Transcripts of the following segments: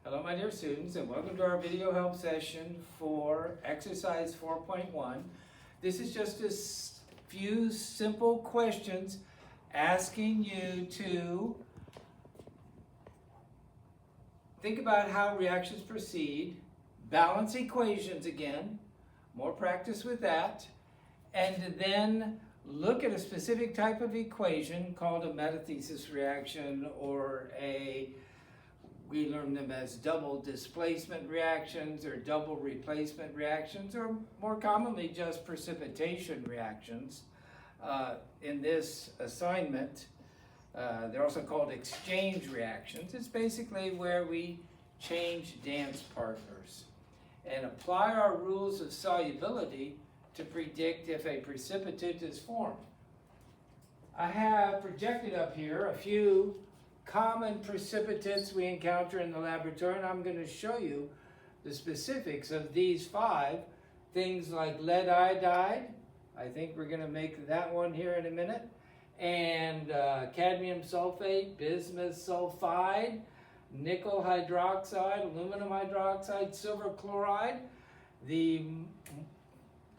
Hello my dear students, and welcome to our video help session for exercise 4.1. This is just a few simple questions asking you to think about how reactions proceed, balance equations again, more practice with that, and then look at a specific type of equation called a metathesis reaction, or we learn them as double displacement reactions or double replacement reactions, or more commonly just precipitation reactions. In this assignment, they're also called exchange reactions. It's basically where we change dance partners and apply our rules of solubility to predict if a precipitate is formed. I have projected up here a few common precipitates we encounter in the laboratory, and I'm going to show you the specifics of these 5 things like lead iodide. I think we're going to make that one here in a minute. And cadmium sulfate, bismuth sulfide, nickel hydroxide, aluminum hydroxide, silver chloride.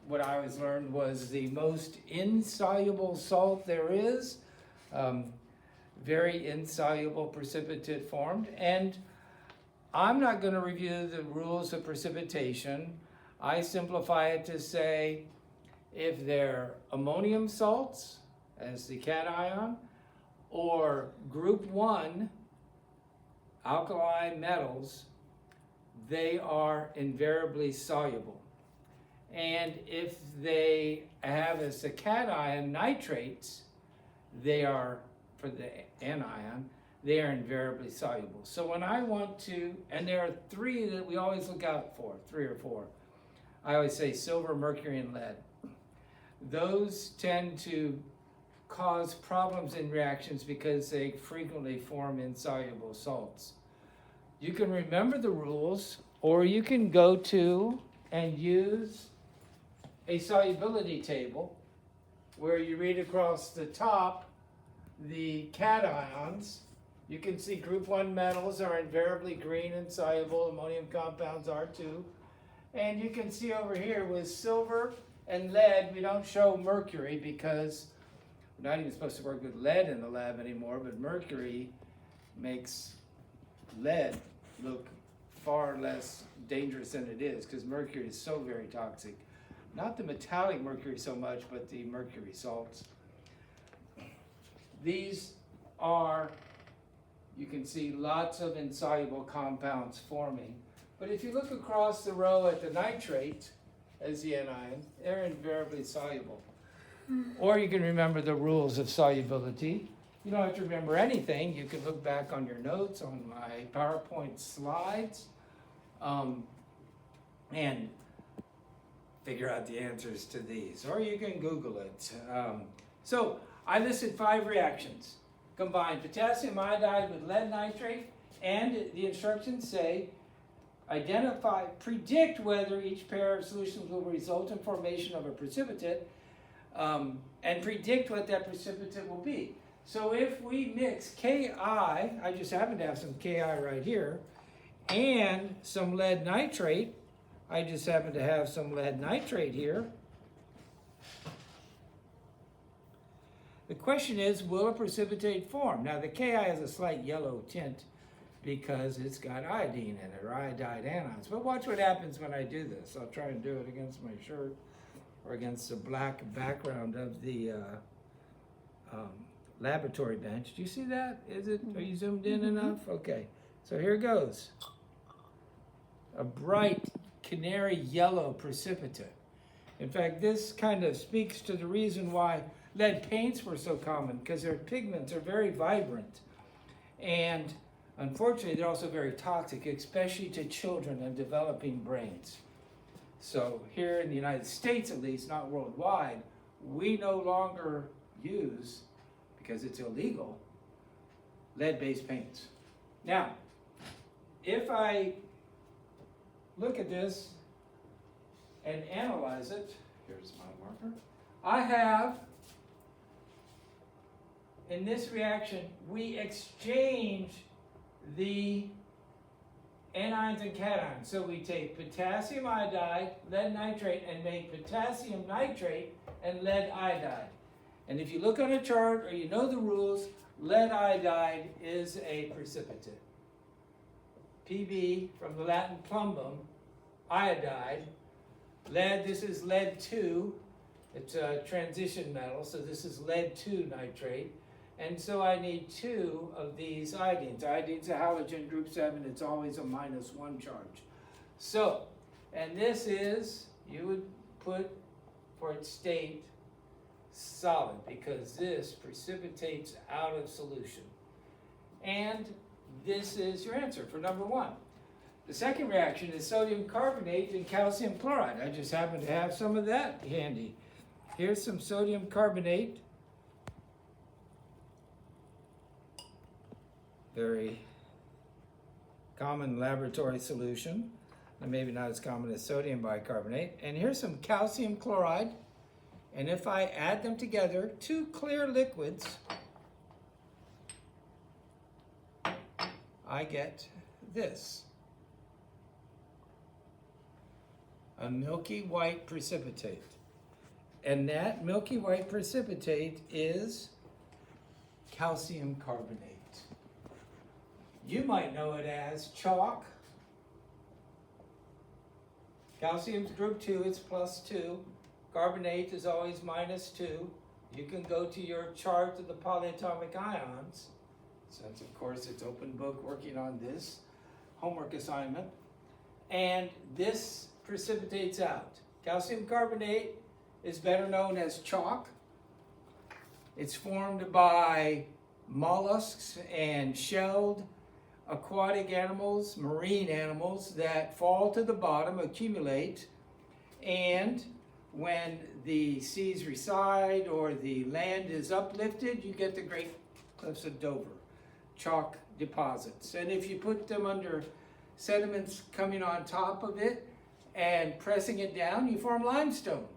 What I always learned was the most insoluble salt there is. Very insoluble precipitate formed. And I'm not going to review the rules of precipitation. I simplify it to say if they're ammonium salts as the cation, or group 1 alkali metals, they are invariably soluble. And if they have as a cation nitrates, they are, for the anion, they are invariably soluble. So when I want to, and there are 3 that we always look out for, 3 or 4. I always say silver, mercury, and lead. Those tend to cause problems in reactions because they frequently form insoluble salts. You can remember the rules, or you can go to and use a solubility table where you read across the top the cations. You can see group 1 metals are invariably green and soluble, ammonium compounds are too. And you can see over here with silver and lead, we don't show mercury because we're not even supposed to work with lead in the lab anymore, but mercury makes lead look far less dangerous than it is because mercury is so very toxic. Not the metallic mercury so much, but the mercury salts. These are, you can see lots of insoluble compounds forming. But if you look across the row at the nitrate as the anion, they're invariably soluble. Or you can remember the rules of solubility. You don't have to remember anything. You can look back on your notes, on my PowerPoint slides, and figure out the answers to these. Or you can Google it. So I listed 5 reactions. Combine potassium iodide with lead nitrate, and the instructions say, predict whether each pair of solutions will result in formation of a precipitate, and predict what that precipitate will be. So if we mix Ki, I just happen to have some Ki right here, and some lead nitrate, I just happen to have some lead nitrate here. The question is, will a precipitate form? Now the Ki has a slight yellow tint because it's got iodine in it, or iodide anions. But watch what happens when I do this. I'll try and do it against my shirt or against the black background of the laboratory bench. Do you see that? Are you zoomed in enough? Okay, so here goes. A bright canary yellow precipitate. In fact, this kind of speaks to the reason why lead paints were so common, because their pigments are very vibrant. And unfortunately, they're also very toxic, especially to children and developing brains. So here in the United States, at least, not worldwide, we no longer use, because it's illegal, lead-based paints. Now, if I look at this and analyze it, here's my marker, I have, in this reaction, we exchange the anions and cations. So we take potassium iodide, lead nitrate, and make potassium nitrate and lead iodide. And if you look on a chart or you know the rules, lead iodide is a precipitate. Pb from the Latin plumbum, iodide. Lead, this is lead 2. It's a transition metal, so this is lead 2 nitrate. And so I need 2 of these iodines. Iodine's a halogen, group 7, it's always a -1 charge. So, and this is, you would put for its state, solid, because this precipitates out of solution. And this is your answer for number 1. The second reaction is sodium carbonate and calcium chloride. I just happen to have some of that handy. Here's some sodium carbonate. Very common laboratory solution, and maybe not as common as sodium bicarbonate. And here's some calcium chloride. And if I add them together, 2 clear liquids, I get this. A milky white precipitate. And that milky white precipitate is calcium carbonate. You might know it as chalk. Calcium's group 2, it's +2. Carbonate is always -2. You can go to your chart of the polyatomic ions, since of course it's open book working on this homework assignment. And this precipitates out. Calcium carbonate is better known as chalk. It's formed by mollusks and shelled aquatic animals, marine animals that fall to the bottom, accumulate, and when the seas recede or the land is uplifted, you get the Great Cliffs of Dover, chalk deposits. And if you put them under sediments coming on top of it and pressing it down, you form limestone.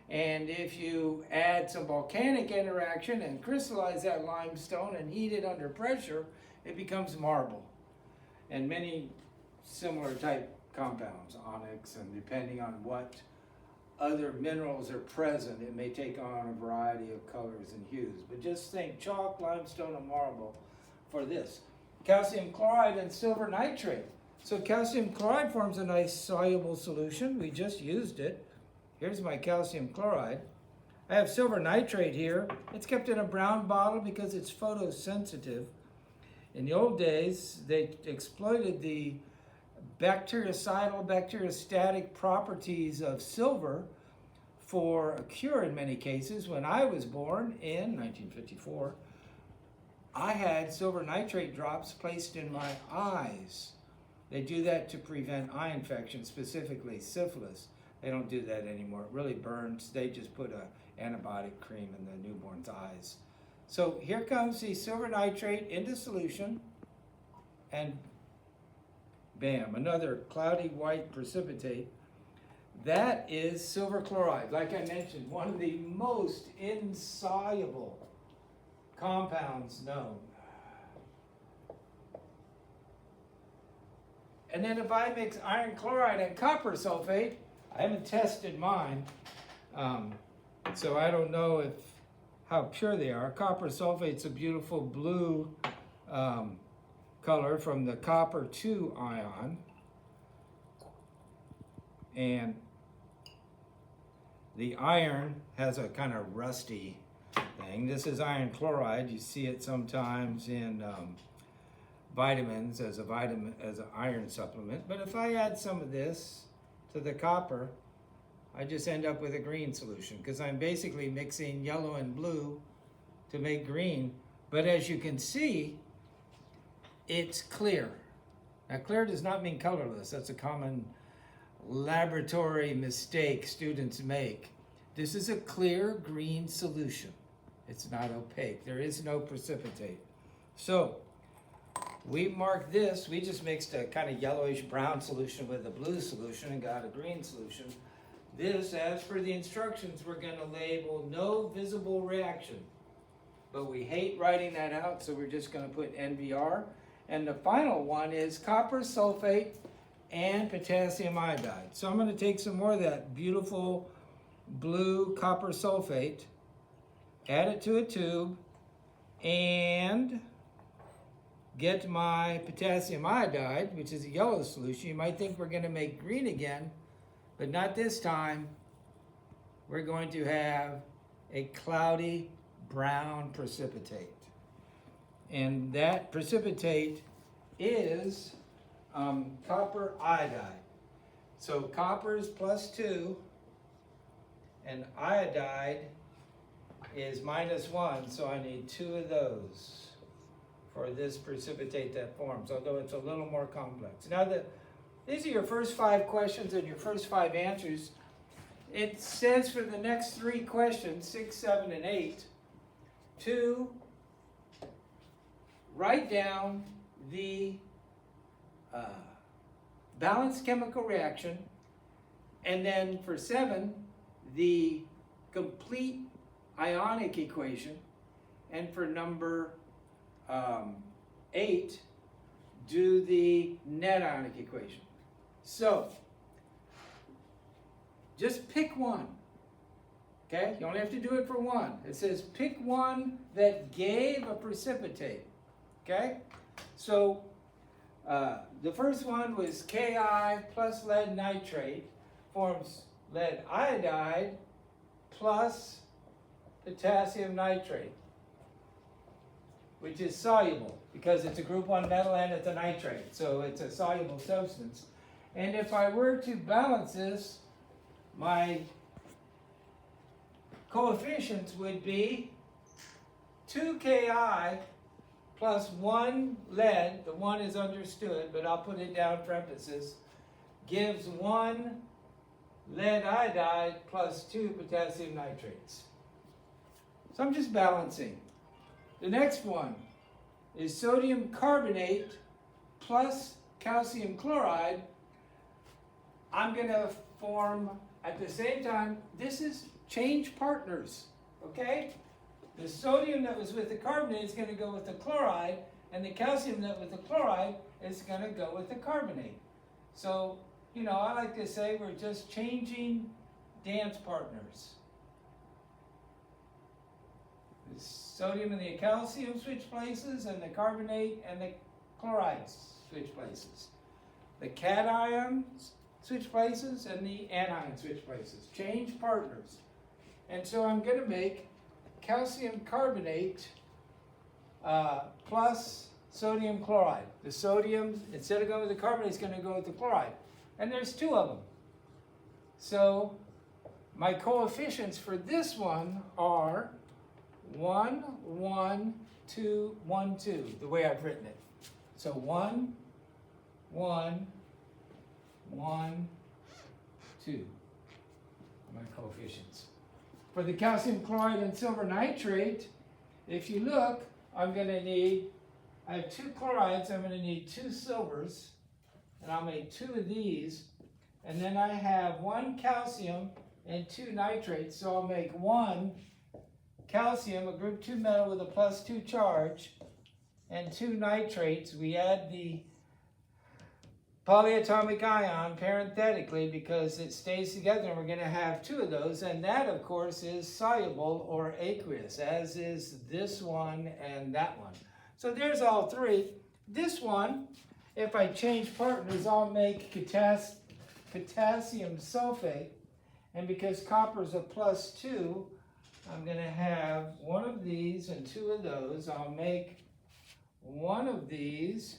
And if you add some volcanic interaction and crystallize that limestone and heat it under pressure, it becomes marble. And many similar type compounds, onyx, and depending on what other minerals are present, it may take on a variety of colors and hues. But just think chalk, limestone, and marble for this. Calcium chloride and silver nitrate. So calcium chloride forms a nice soluble solution. We just used it. Here's my calcium chloride. I have silver nitrate here. It's kept in a brown bottle because it's photosensitive. In the old days, they exploited the bactericidal, bacteriostatic properties of silver for a cure in many cases. When I was born in 1954, I had silver nitrate drops placed in my eyes. They do that to prevent eye infection, specifically syphilis. They don't do that anymore. It really burns. They just put an antibiotic cream in the newborn's eyes. So here comes the silver nitrate into solution, and bam, another cloudy white precipitate. That is silver chloride. Like I mentioned, one of the most insoluble compounds known. And then if I mix iron chloride and copper sulfate, I haven't tested mine, so I don't know how pure they are. Copper sulfate's a beautiful blue color from the copper 2 ion. And the iron has a kind of rusty thing. This is iron chloride. You see it sometimes in vitamins as an iron supplement. But if I add some of this to the copper, I just end up with a green solution because I'm basically mixing yellow and blue to make green. But as you can see, it's clear. Now, clear does not mean colorless. That's a common laboratory mistake students make. This is a clear green solution. It's not opaque. There is no precipitate. So we mark this. We just mixed a kind of yellowish brown solution with a blue solution and got a green solution. This, as per the instructions, we're going to label no visible reaction. But we hate writing that out, so we're just going to put NVR. And the final one is copper sulfate and potassium iodide. So I'm going to take some more of that beautiful blue copper sulfate, add it to a tube, and get my potassium iodide, which is a yellow solution. You might think we're going to make green again, but not this time. We're going to have a cloudy brown precipitate. And that precipitate is copper iodide. So copper is +2, and iodide is -1, so I need 2 of those for this precipitate that forms, although it's a little more complex. Now, these are your first 5 questions and your first 5 answers. It says for the next 3 questions, 6, 7, and 8, to write down the balanced chemical reaction, and then for 7, the complete ionic equation, and for number 8, do the net ionic equation. So, just pick one, okay? You only have to do it for one. It says pick one that gave a precipitate, okay? So, the first one was Ki plus lead nitrate forms lead iodide plus potassium nitrate, which is soluble because it's a group 1 metal and it's a nitrate, so it's a soluble substance. And if I were to balance this, my coefficients would be 2 Ki plus 1 lead, the 1 is understood, but I'll put it down parenthesis, gives 1 lead iodide plus 2 potassium nitrates. So I'm just balancing. The next one is sodium carbonate plus calcium chloride. I'm going to form at the same time, this is change partners, okay? The sodium that was with the carbonate is going to go with the chloride, and the calcium that with the chloride is going to go with the carbonate. So, you know, I like to say we're just changing dance partners. The sodium and the calcium switch places, and the carbonate and the chloride switch places. The cations switch places, and the anion switch places. Change partners. And so I'm going to make calcium carbonate plus sodium chloride. The sodium, instead of going with the carbonate, is going to go with the chloride. And there's 2 of them. So my coefficients for this one are 1, 1, 2, 1, 2, the way I've written it. So 1, 1, 1, 2, my coefficients. For the calcium chloride and silver nitrate, if you look, I'm going to need, I have 2 chlorides, I'm going to need 2 silvers, and I'll make 2 of these, and then I have 1 calcium and 2 nitrates, so I'll make 1 calcium, a group 2 metal with a +2 charge, and 2 nitrates. We add the polyatomic ion parenthetically because it stays together, and we're going to have 2 of those, and that of course is soluble or aqueous, as is this one and that one. So there's all 3. This one, if I change partners, I'll make potassium sulfate, and because copper is a +2, I'm going to have 1 of these and 2 of those. I'll make 1 of these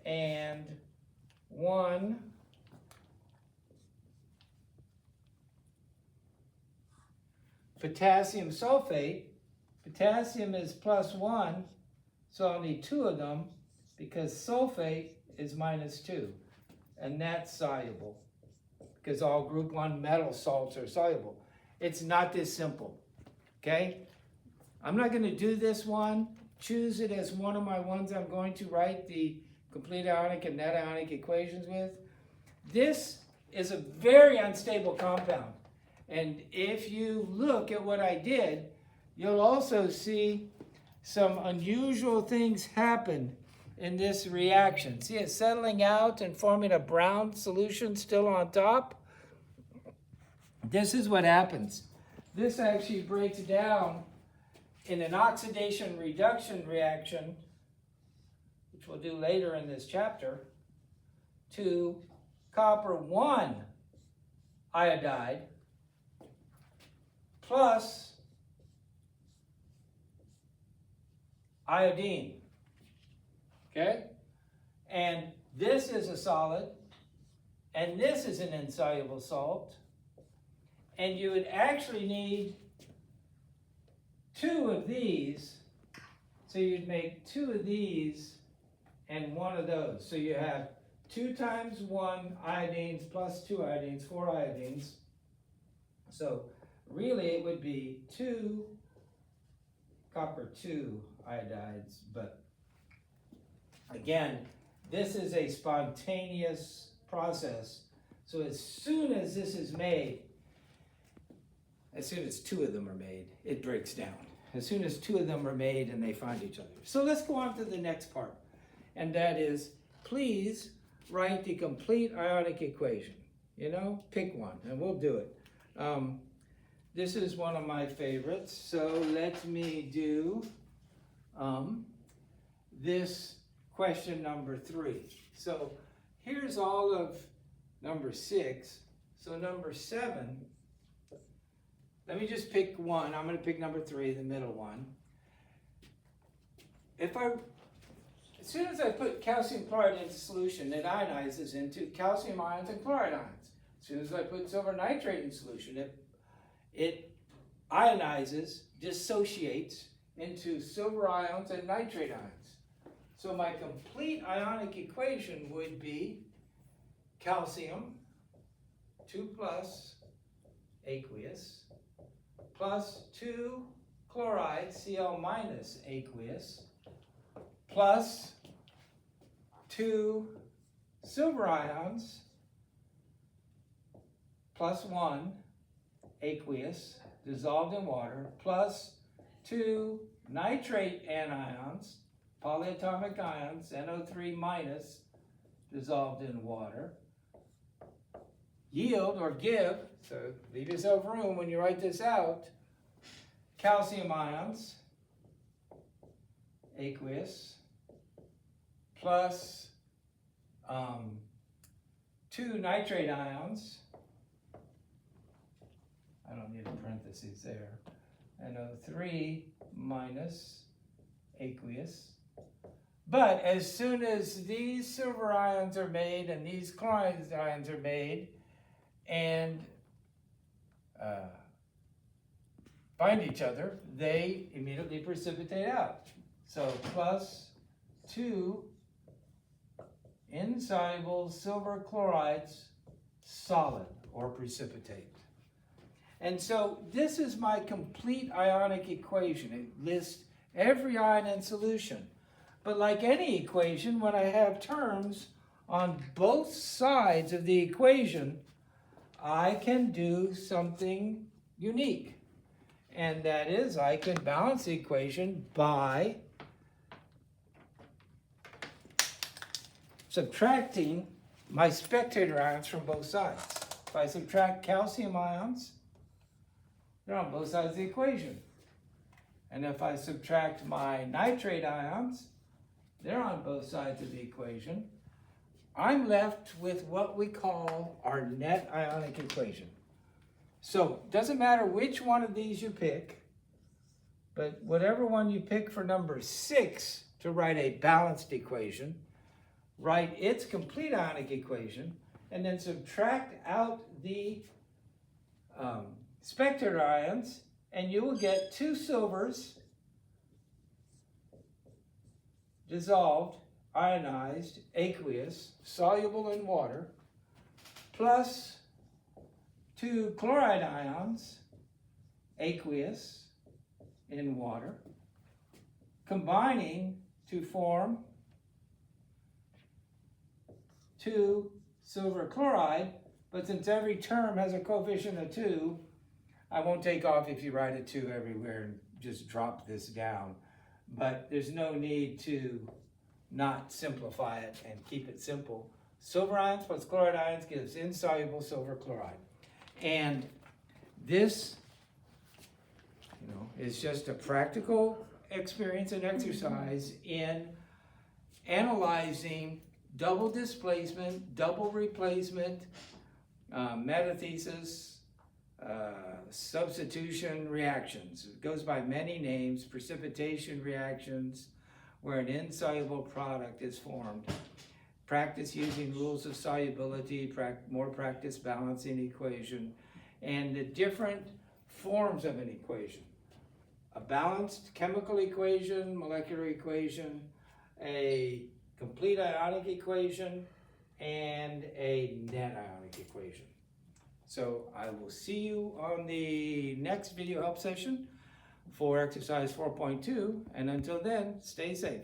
and 1 potassium sulfate. Potassium is +1, so I'll need 2 of them because sulfate is -2, and that's soluble because all group 1 metal salts are soluble. It's not this simple, okay? I'm not going to do this one. Choose it as one of my ones I'm going to write the complete ionic and net ionic equations with. This is a very unstable compound. And if you look at what I did, you'll also see some unusual things happen in this reaction. See it settling out and forming a brown solution still on top? This is what happens. This actually breaks down in an oxidation reduction reaction, which we'll do later in this chapter, to copper 1 iodide plus iodine. Okay? And this is a solid, and this is an insoluble salt. And you would actually need 2 of these. So you'd make 2 of these and 1 of those. So you have 2 times 1 iodines plus 2 iodines, 4 iodines. So really it would be 2 copper 2 iodides. But again, this is a spontaneous process. So as soon as this is made, as soon as 2 of them are made, it breaks down. As soon as 2 of them are made and they find each other. So let's go on to the next part. And that is, please write the complete ionic equation. You know, pick one and we'll do it. This is one of my favorites. So let me do this question number 3. So here's all of number 6. So number 7, let me just pick one. I'm going to pick number 3, the middle one. As soon as I put calcium chloride into solution, it ionizes into calcium ions and chloride ions. As soon as I put silver nitrate in solution, it ionizes, dissociates into silver ions and nitrate ions. So my complete ionic equation would be calcium 2 plus aqueous plus 2 chloride Cl minus aqueous plus 2 silver ions plus 1 aqueous dissolved in water plus 2 nitrate anions, polyatomic ions, NO3 minus dissolved in water. Yield or give, so leave yourself room when you write this out, calcium ions, aqueous, plus 2 nitrate ions. I don't need a parentheses there. NO3 minus aqueous. But as soon as these silver ions are made and these chloride ions are made and find each other, they immediately precipitate out. So plus 2 insoluble silver chlorides solid or precipitate. And so this is my complete ionic equation. It lists every ion in solution. But like any equation, when I have terms on both sides of the equation, I can do something unique. And that is, I can balance the equation by subtracting my spectator ions from both sides. If I subtract calcium ions, they're on both sides of the equation. And if I subtract my nitrate ions, they're on both sides of the equation. I'm left with what we call our net ionic equation. So it doesn't matter which one of these you pick, but whatever one you pick for number 6 to write a balanced equation, write its complete ionic equation, and then subtract out the spectator ions, and you will get 2 silvers dissolved, ionized, aqueous, soluble in water, plus 2 chloride ions, aqueous in water, combining to form 2 silver chloride, but since every term has a coefficient of 2, I won't take off if you write a 2 everywhere and just drop this down. But there's no need to not simplify it and keep it simple. Silver ions plus chloride ions gives insoluble silver chloride. And this, is just a practical experience and exercise in analyzing double displacement, double replacement, metathesis, substitution reactions. It goes by many names, precipitation reactions, where an insoluble product is formed. Practice using rules of solubility, more practice balancing equation, and the different forms of an equation. A balanced chemical equation, molecular equation, a complete ionic equation, and a net ionic equation. So I will see you on the next video help session for exercise 4.2, and until then, stay safe.